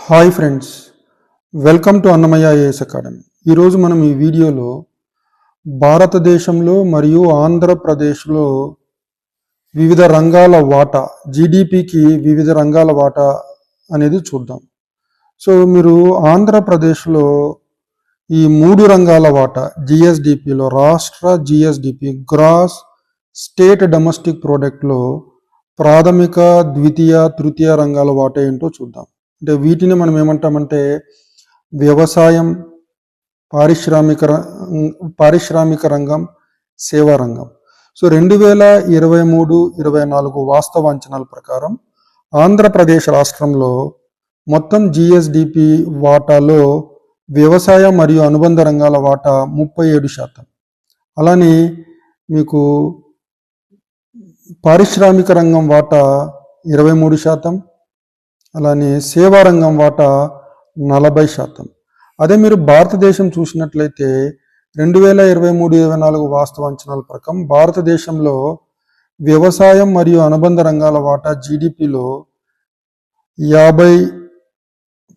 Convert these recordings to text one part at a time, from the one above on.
Hi friends, welcome to Annamayya IAS academy. ఈరోజు మనం ఈ వీడియోలో భారతదేశంలో మరియు ఆంధ్రప్రదేశ్లో వివిధ రంగాల వాటా, జీడిపికి వివిధ రంగాల వాటా అనేది చూద్దాం. సో మీరు ఆంధ్రప్రదేశ్లో ఈ మూడు రంగాల వాటా జిఎస్డిపిలో, రాష్ట్ర జిఎస్డిపి గ్రాస్ స్టేట్ డొమెస్టిక్ ప్రోడక్ట్లో ప్రాథమిక, ద్వితీయ, తృతీయ రంగాల వాటా ఏంటో చూద్దాం. అంటే వీటిని మనం ఏమంటామంటే వ్యవసాయం, పారిశ్రామిక రంగం, సేవా రంగం. సో 2023-24 వాస్తవ అంచనాల ప్రకారం ఆంధ్రప్రదేశ్ రాష్ట్రంలో మొత్తం జిఎస్డిపి వాటాలో వ్యవసాయ మరియు అనుబంధ రంగాల వాటా 37%. అలానే మీకు పారిశ్రామిక రంగం వాటా 23%, అలానే సేవా రంగం వాటా 40%. అదే మీరు భారతదేశం చూసినట్లయితే 2023-24 వాస్తవ అంచనాల ప్రకారం భారతదేశంలో వ్యవసాయం మరియు అనుబంధ రంగాల వాటా జీడిపిలో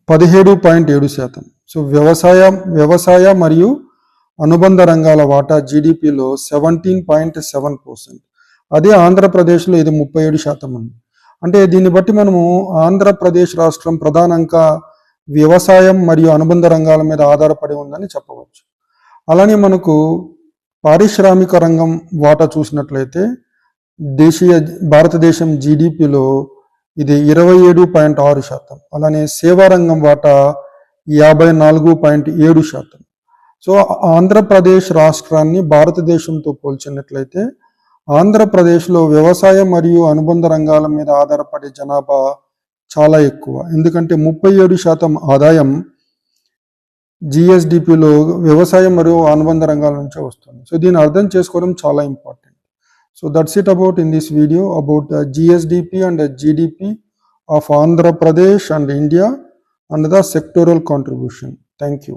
17.7%. సో వ్యవసాయ మరియు అనుబంధ రంగాల వాటా జీడిపిలో 17.7%. అదే ఆంధ్రప్రదేశ్లో ఇది 37% ఉంది. అంటే దీన్ని బట్టి మనము ఆంధ్రప్రదేశ్ రాష్ట్రం ప్రధానంగా వ్యవసాయం మరియు అనుబంధ రంగాల మీద ఆధారపడి ఉందని చెప్పవచ్చు. అలానే మనకు పారిశ్రామిక రంగం వాటా చూసినట్లయితే భారతదేశం జీడిపిలో ఇది 27.6%. అలానే సేవా రంగం వాటా 54.7%. సో ఆంధ్రప్రదేశ్ రాష్ట్రాన్ని భారతదేశంతో పోల్చినట్లయితే ఆంధ్రప్రదేశ్లో వ్యవసాయం మరియు అనుబంధ రంగాల మీద ఆధారపడే జనాభా చాలా ఎక్కువ. ఎందుకంటే 37% ఆదాయం జిఎస్డిపిలో వ్యవసాయం మరియు అనుబంధ రంగాల నుంచే వస్తుంది. సో దీన్ని అర్థం చేసుకోవడం చాలా important. So that's it about in this video about GSDP and GDP of Andhra Pradesh and India and the sectoral contribution. Thank you.